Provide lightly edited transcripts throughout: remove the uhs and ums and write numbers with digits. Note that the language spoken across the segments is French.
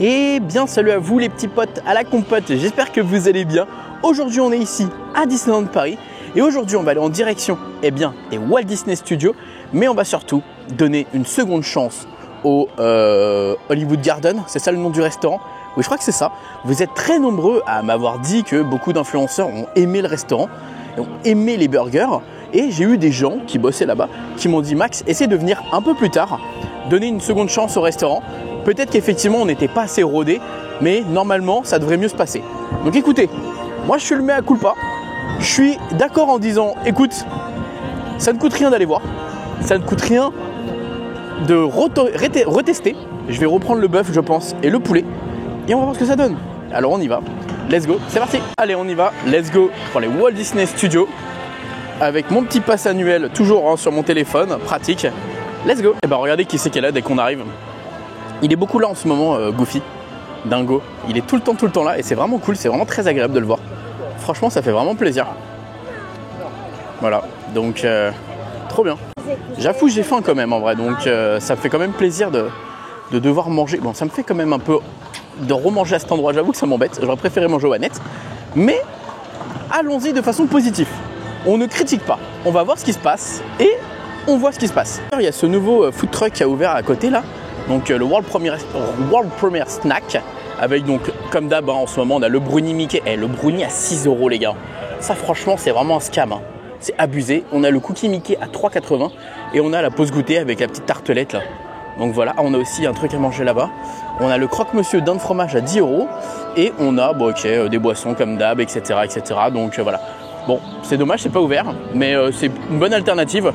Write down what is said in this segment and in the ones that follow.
Et bien salut à vous les petits potes à la compote, j'espère que vous allez bien. Aujourd'hui on est ici à Disneyland Paris et aujourd'hui on va aller en direction des Walt Disney Studios. Mais on va surtout donner une seconde chance au Hollywood Garden, c'est ça le nom du restaurant? Oui, je crois que c'est ça. Vous êtes très nombreux à m'avoir dit que beaucoup d'influenceurs ont aimé le restaurant, ont aimé les burgers. Et j'ai eu des gens qui bossaient là-bas qui m'ont dit « Max, essaie de venir un peu plus tard, donner une seconde chance au restaurant. Peut-être qu'effectivement on n'était pas assez rodé, mais normalement ça devrait mieux se passer. » Donc écoutez, moi je suis le mea culpa. Je suis d'accord en disant « Écoute, ça ne coûte rien d'aller voir. Ça ne coûte rien de retester. Je vais reprendre le bœuf, je pense, et le poulet. Et on va voir ce que ça donne. Alors on y va. Let's go. C'est parti. Allez, on y va. Let's go pour les Walt Disney Studios. Avec mon petit pass annuel, toujours sur mon téléphone. Pratique. Let's go. Et bah regardez qui c'est qui est là dès qu'on arrive. Il est beaucoup là en ce moment, Goofy. Dingo. Il est tout le temps là. Et c'est vraiment cool. C'est vraiment très agréable de le voir. Franchement, ça fait vraiment plaisir. Voilà. Donc, trop bien. J'avoue, j'ai faim quand même en vrai. Donc, ça me fait quand même plaisir de devoir manger. Bon, ça me fait quand même un peu de remanger à cet endroit. J'avoue que ça m'embête. J'aurais préféré manger au Annette. Mais allons-y de façon positive. On ne critique pas. On va voir ce qui se passe et on voit ce qui se passe. Il y a ce nouveau food truck qui a ouvert à côté là. Donc le World Premier Snack. Avec donc, comme d'hab, en ce moment, on a le brownie Mickey. Le brownie à 6 € les gars. Ça franchement, c'est vraiment un scam. C'est abusé. On a le cookie Mickey à 3,80 et on a la pause goûter avec la petite tartelette là. Donc voilà, on a aussi un truc à manger là-bas. On a le croque-monsieur d'un fromage à 10 € et on a des boissons comme d'hab, etc. Donc voilà. Bon, c'est dommage, c'est pas ouvert, mais c'est une bonne alternative.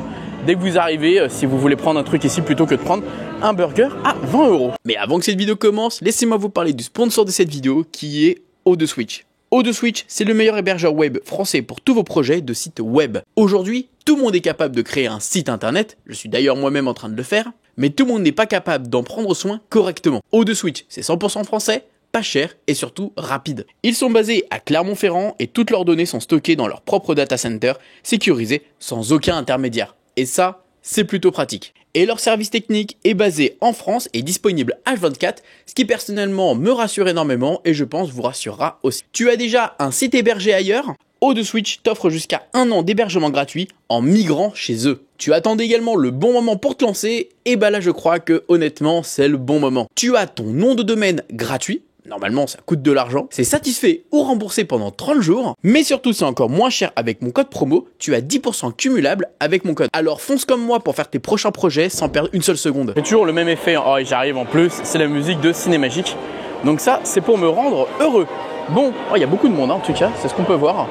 Dès que vous arrivez, si vous voulez prendre un truc ici plutôt que de prendre un burger à 20 €. Mais avant que cette vidéo commence, laissez-moi vous parler du sponsor de cette vidéo qui est O2Switch. O2Switch, c'est le meilleur hébergeur web français pour tous vos projets de sites web. Aujourd'hui, tout le monde est capable de créer un site internet, je suis d'ailleurs moi-même en train de le faire, mais tout le monde n'est pas capable d'en prendre soin correctement. O2Switch, c'est 100% français, pas cher et surtout rapide. Ils sont basés à Clermont-Ferrand et toutes leurs données sont stockées dans leur propre data center, sécurisé sans aucun intermédiaire. Et ça, c'est plutôt pratique. Et leur service technique est basé en France et disponible H24, ce qui personnellement me rassure énormément et je pense vous rassurera aussi. Tu as déjà un site hébergé ailleurs ? O2Switch t'offre jusqu'à 1 an d'hébergement gratuit en migrant chez eux. Tu attendais également le bon moment pour te lancer, et bah là je crois que honnêtement c'est le bon moment. Tu as ton nom de domaine gratuit. Normalement, ça coûte de l'argent. C'est satisfait ou remboursé pendant 30 jours. Mais surtout, c'est encore moins cher avec mon code promo. Tu as 10% cumulable avec mon code. Alors fonce comme moi pour faire tes prochains projets sans perdre une seule seconde. C'est toujours le même effet. Oh, et j'arrive en plus. C'est la musique de Cinémagique. Donc ça, c'est pour me rendre heureux. Bon, il y a beaucoup de monde en tout cas. C'est ce qu'on peut voir.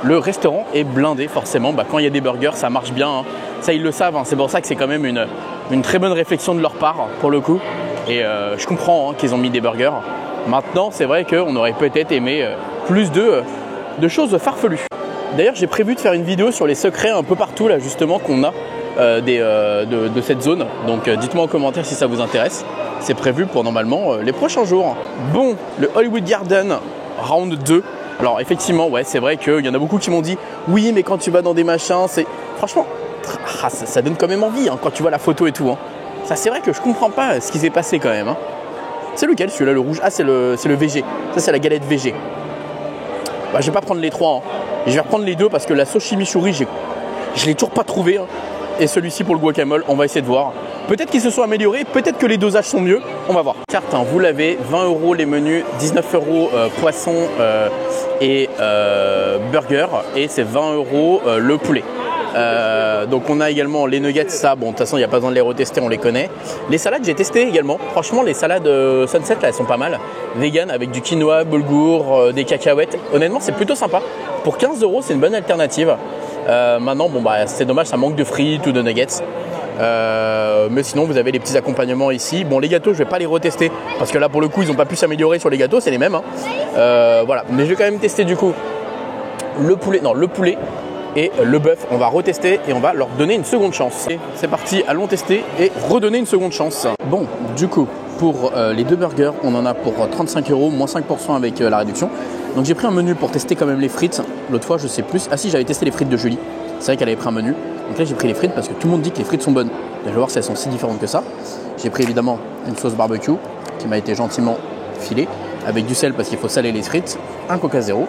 Le restaurant est blindé forcément. Quand il y a des burgers, ça marche bien. Ça, ils le savent. C'est pour ça que c'est quand même une très bonne réflexion de leur part pour le coup. Et je comprends qu'ils ont mis des burgers. Maintenant, c'est vrai qu'on aurait peut-être aimé plus de choses farfelues. D'ailleurs, j'ai prévu de faire une vidéo sur les secrets un peu partout, là, justement, qu'on a de cette zone. Donc, dites-moi en commentaire si ça vous intéresse. C'est prévu pour, normalement, les prochains jours. Bon, le Hollywood Garden Round 2. Alors, effectivement, ouais, c'est vrai qu'il y en a beaucoup qui m'ont dit « Oui, mais quand tu vas dans des machins, c'est... » Franchement, ça donne quand même envie, quand tu vois la photo et tout. Ça, c'est vrai que je comprends pas ce qui s'est passé quand même. C'est lequel celui-là, le rouge? Ah, c'est le VG. Ça, c'est la galette VG. Je vais pas prendre les trois. Je vais reprendre les deux parce que la sauce chimichurri, je l'ai toujours pas trouvé. Et celui-ci pour le guacamole, on va essayer de voir. Peut-être qu'ils se sont améliorés, peut-être que les dosages sont mieux. On va voir. Carte, vous l'avez, 20 € les menus, 19 € poisson et burger. Et c'est 20 € le poulet. Donc on a également les nuggets, ça bon de toute façon il n'y a pas besoin de les retester, on les connaît. Les salades j'ai testé également, franchement les salades Sunset là elles sont pas mal. Vegan avec du quinoa, boulgour, des cacahuètes, honnêtement c'est plutôt sympa. Pour 15 € c'est une bonne alternative. Maintenant c'est dommage, ça manque de frites ou de nuggets. Mais sinon vous avez les petits accompagnements ici. Bon les gâteaux je vais pas les retester parce que là pour le coup ils ont pas pu s'améliorer sur les gâteaux, c'est les mêmes voilà, mais je vais quand même tester du coup le poulet et le bœuf, on va retester et on va leur donner une seconde chance. C'est parti, allons tester et redonner une seconde chance. Bon, du coup, pour les deux burgers, on en a pour 35 €, moins 5% avec la réduction. Donc j'ai pris un menu pour tester quand même les frites. L'autre fois, je sais plus. Ah si, j'avais testé les frites de Julie. C'est vrai qu'elle avait pris un menu. Donc là, j'ai pris les frites parce que tout le monde dit que les frites sont bonnes. Je vais voir si elles sont si différentes que ça. J'ai pris évidemment une sauce barbecue qui m'a été gentiment filet avec du sel parce qu'il faut saler les frites, un Coca Zéro.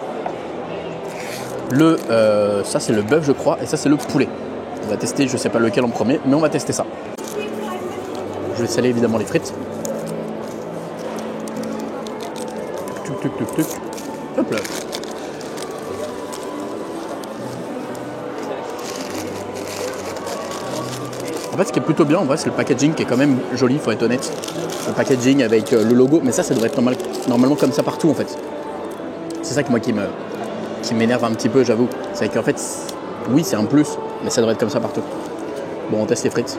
Ça c'est le bœuf je crois et ça c'est le poulet. On va tester, je sais pas lequel en premier, mais on va tester ça. Je vais saler évidemment les frites. Tuc, tuc, tuc, tuc. Hop là. En fait, ce qui est plutôt bien, en vrai, c'est le packaging qui est quand même joli, faut être honnête. Le packaging avec le logo, mais ça devrait être normalement comme ça partout, en fait. C'est ça que moi qui m'énerve un petit peu, j'avoue. C'est qu'en fait, oui, c'est un plus, mais ça devrait être comme ça partout. Bon, on teste les frites.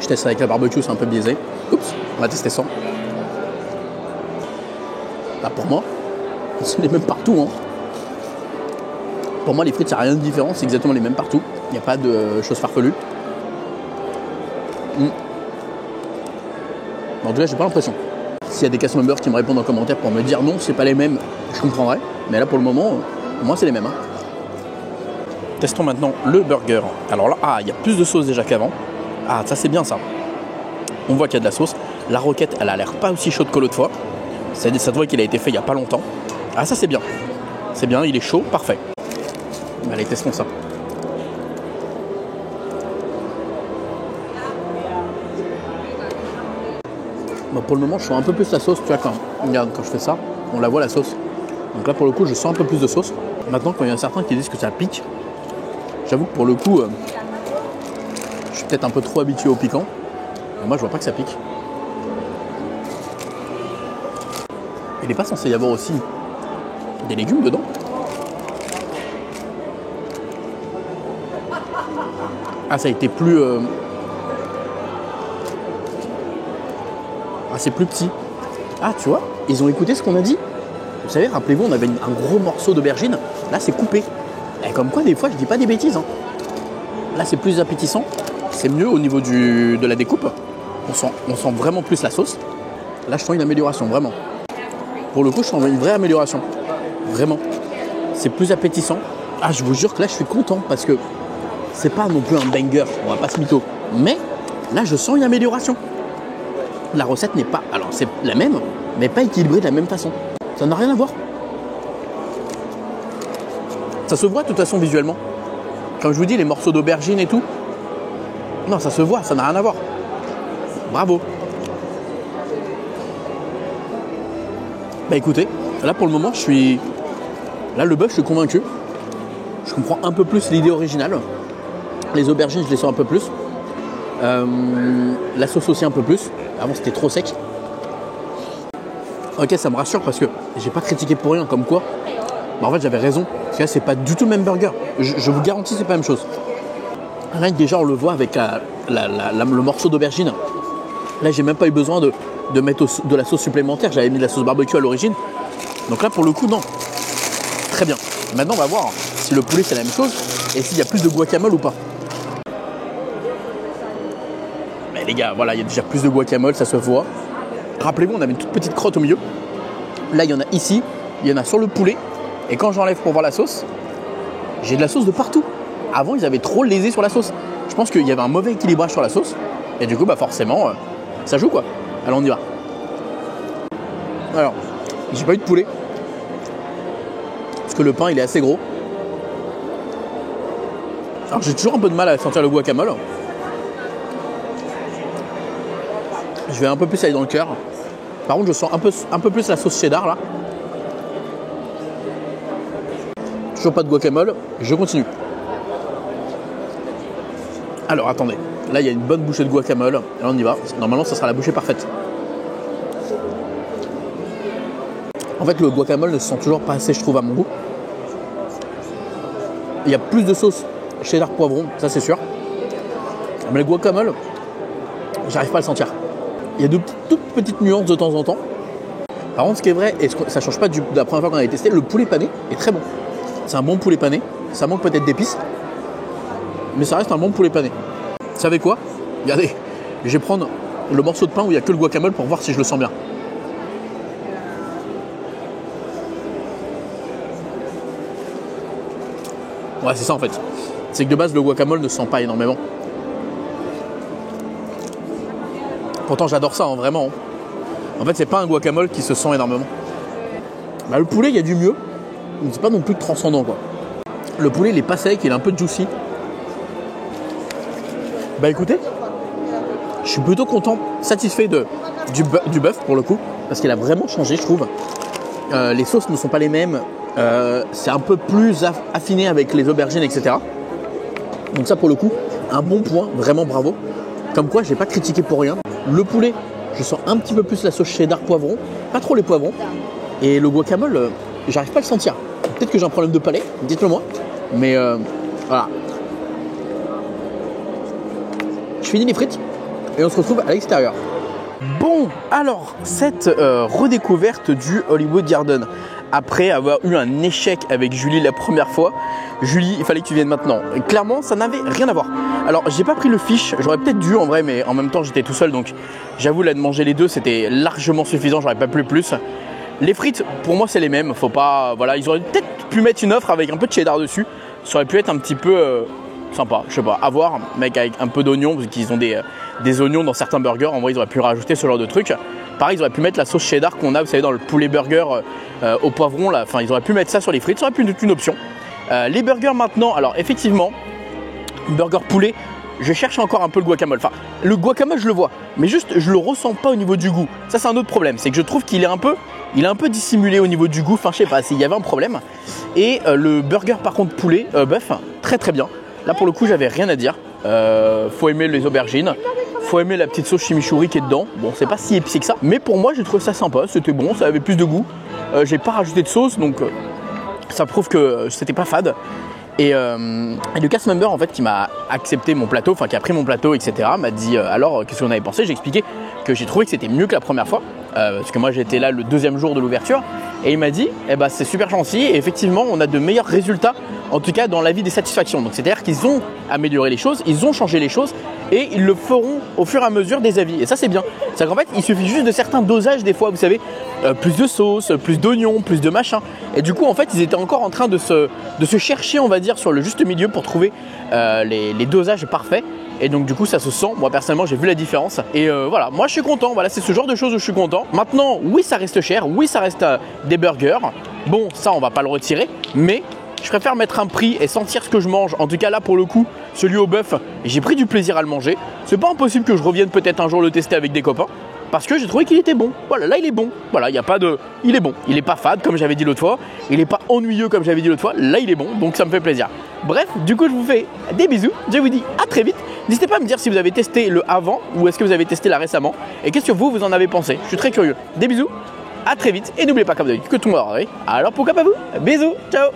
Je teste avec la barbecue, c'est un peu biaisé. Oups, on va tester sans. Bah, pour moi, c'est les mêmes partout, hein. Pour moi, les frites, ça n'a rien de différent, c'est exactement les mêmes partout. Il n'y a pas de choses farfelues. En tout cas, j'ai pas l'impression. S'il y a des cast members qui me répondent en commentaire pour me dire non, c'est pas les mêmes, je comprendrai. Mais là, pour le moment, moi, c'est les mêmes. Hein. Testons maintenant le burger. Alors là, il y a plus de sauce déjà qu'avant. Ah, ça, c'est bien ça. On voit qu'il y a de la sauce. La roquette, elle a l'air pas aussi chaude que l'autre fois. Ça se voit qu'il a été fait il y a pas longtemps. Ah, ça, c'est bien. C'est bien, il est chaud, parfait. Allez, testons ça. Bon, pour le moment, je sens un peu plus la sauce. Tu vois, quand je fais ça, on la voit la sauce. Donc là, pour le coup, je sens un peu plus de sauce. Maintenant, quand il y en a certains qui disent que ça pique, j'avoue que pour le coup, je suis peut-être un peu trop habitué au piquant. Mais moi, je vois pas que ça pique. Il n'est pas censé y avoir aussi des légumes dedans? Ah, ça a été plus... Ah, c'est plus petit. Ah, tu vois, ils ont écouté ce qu'on a dit. Vous savez, rappelez-vous, on avait un gros morceau d'aubergine. Là, c'est coupé. Et comme quoi, des fois, je dis pas des bêtises. Hein. Là, c'est plus appétissant. C'est mieux au niveau de la découpe. On sent vraiment plus la sauce. Là, je sens une amélioration, vraiment. Pour le coup, je sens une vraie amélioration. Vraiment. C'est plus appétissant. Ah, je vous jure que là, je suis content parce que c'est pas non plus un banger. On va pas se mytho. Mais là, je sens une amélioration. La recette n'est pas... Alors, c'est la même, mais pas équilibrée de la même façon. Ça n'a rien à voir. Ça se voit de toute façon visuellement. Comme je vous dis, les morceaux d'aubergine et tout. Non, ça se voit, ça n'a rien à voir. Bravo. Bah écoutez, là pour le moment, je suis... Là, le bœuf, je suis convaincu. Je comprends un peu plus l'idée originale. Les aubergines, je les sens un peu plus. La sauce aussi un peu plus. Avant, c'était trop sec. Ok, ça me rassure parce que j'ai pas critiqué pour rien, comme quoi. Bah en fait, j'avais raison. Parce que là, c'est pas du tout le même burger. Je vous garantis, c'est pas la même chose. Rien que déjà, on le voit avec le morceau d'aubergine. Là, j'ai même pas eu besoin de mettre de la sauce supplémentaire. J'avais mis de la sauce barbecue à l'origine. Donc là, pour le coup, non. Très bien. Maintenant, on va voir si le poulet, c'est la même chose et s'il y a plus de guacamole ou pas. Mais les gars, voilà, il y a déjà plus de guacamole, ça se voit. Rappelez-vous, on avait une toute petite crotte au milieu. Là, il y en a ici, il y en a sur le poulet. Et quand j'enlève pour voir la sauce, j'ai de la sauce de partout. Avant, ils avaient trop lésé sur la sauce. Je pense qu'il y avait un mauvais équilibrage sur la sauce. Et du coup, bah forcément, ça joue quoi. Alors, on y va. Alors, j'ai pas eu de poulet. Parce que le pain, il est assez gros. Alors, j'ai toujours un peu de mal à sentir le guacamole. Je vais un peu plus aller dans le cœur. Par contre, je sens un peu plus la sauce cheddar là. Toujours pas de guacamole. Je continue. Alors, attendez. Là, il y a une bonne bouchée de guacamole. Là, on y va. Normalement, ça sera la bouchée parfaite. En fait, le guacamole ne se sent toujours pas assez, je trouve, à mon goût. Il y a plus de sauce cheddar poivron, ça c'est sûr. Mais le guacamole, j'arrive pas à le sentir. Il y a de toutes petites nuances de temps en temps. Par contre, ce qui est vrai, et ça change pas de la première fois qu'on avait testé, le poulet pané est très bon. C'est un bon poulet pané. Ça manque peut-être d'épices, mais ça reste un bon poulet pané. Vous savez quoi? Regardez, je vais prendre le morceau de pain où il n'y a que le guacamole pour voir si je le sens bien. Ouais, c'est ça en fait. C'est que de base, le guacamole ne se sent pas énormément. Pourtant, j'adore ça, hein, vraiment. En fait, c'est pas un guacamole qui se sent énormément. Bah, le poulet, il y a du mieux. Mais c'est pas non plus transcendant, quoi. Le poulet, il est pas sec, il est un peu juicy. Bah écoutez, je suis plutôt content, satisfait du bœuf pour le coup, parce qu'il a vraiment changé, je trouve. Les sauces ne sont pas les mêmes. C'est un peu plus affiné avec les aubergines, etc. Donc ça, pour le coup, un bon point, vraiment bravo. Comme quoi, j'ai pas critiqué pour rien. Le poulet, je sens un petit peu plus la sauce cheddar poivron, pas trop les poivrons. Et le guacamole, j'arrive pas à le sentir. Peut-être que j'ai un problème de palais, dites-le moi. Mais voilà. Je finis les frites et on se retrouve à l'extérieur. Bon, alors, cette redécouverte du Hollywood Garden. Après avoir eu un échec avec Julie la première fois, Julie, il fallait que tu viennes maintenant. Et clairement, ça n'avait rien à voir. Alors, j'ai pas pris le fish, j'aurais peut-être dû en vrai, mais en même temps, j'étais tout seul, donc j'avoue, là, de manger les deux, c'était largement suffisant, j'aurais pas pu plus. Les frites, pour moi, c'est les mêmes. Faut pas, voilà, ils auraient peut-être pu mettre une offre avec un peu de cheddar dessus. Ça aurait pu être un petit peu sympa, je sais pas, à voir, mec, avec un peu d'oignons, parce qu'ils ont des oignons dans certains burgers. En vrai, ils auraient pu rajouter ce genre de truc. Pareil, ils auraient pu mettre la sauce cheddar qu'on a, vous savez, dans le poulet burger au poivron là. Enfin, ils auraient pu mettre ça sur les frites, ça aurait pu être une option. Les burgers maintenant, alors effectivement, burger poulet, je cherche encore un peu le guacamole. Enfin, le guacamole, je le vois, mais juste, je le ressens pas au niveau du goût. Ça, c'est un autre problème, c'est que je trouve qu'il est un peu dissimulé au niveau du goût. Enfin, je sais pas, s'il y avait un problème. Et le burger, par contre, poulet, bœuf, très très bien. Là, pour le coup, j'avais rien à dire. Faut aimer les aubergines. Faut aimer la petite sauce chimichurri qui est dedans. Bon, c'est pas si épicé que ça, mais pour moi, j'ai trouvé ça sympa. C'était bon, ça avait plus de goût. J'ai pas rajouté de sauce, donc ça prouve que c'était pas fade. Et le cast member, en fait, qui m'a accepté mon plateau, enfin qui a pris mon plateau, etc., m'a dit alors qu'est-ce qu'on avait pensé. J'ai expliqué que j'ai trouvé que c'était mieux que la première fois, parce que moi j'étais là le deuxième jour de l'ouverture, et il m'a dit c'est super gentil, et effectivement on a de meilleurs résultats, en tout cas dans l'avis des satisfactions. Donc c'est-à-dire qu'ils ont amélioré les choses, ils ont changé les choses, et ils le feront au fur et à mesure des avis. Et ça c'est bien. C'est-à-dire qu'en fait il suffit juste de certains dosages des fois, vous savez, plus de sauce, plus d'oignons, plus de machin. Et du coup en fait ils étaient encore en train de se chercher, on va dire, sur le juste milieu pour trouver les dosages parfaits. Et donc du coup ça se sent, moi personnellement j'ai vu la différence. Et voilà, moi je suis content, voilà, c'est ce genre de choses où je suis content. Maintenant, oui ça reste cher, oui ça reste des burgers. Bon, ça on va pas le retirer, mais je préfère mettre un prix et sentir ce que je mange. En tout cas là pour le coup, celui au bœuf, j'ai pris du plaisir à le manger. C'est pas impossible que je revienne peut-être un jour le tester avec des copains, parce que j'ai trouvé qu'il était bon. Voilà, là il est bon. Voilà, il y a pas de, il est bon. Il est pas fade comme j'avais dit l'autre fois. Il est pas ennuyeux comme j'avais dit l'autre fois. Là il est bon, donc ça me fait plaisir. Bref, du coup je vous fais des bisous. Je vous dis à très vite. N'hésitez pas à me dire si vous avez testé le avant ou est-ce que vous avez testé là récemment. Et qu'est-ce que vous en avez pensé. Je suis très curieux. Des bisous. À très vite. Et n'oubliez pas comme d'habitude que tout le monde aura. Alors pourquoi pas vous. Bisous. Ciao.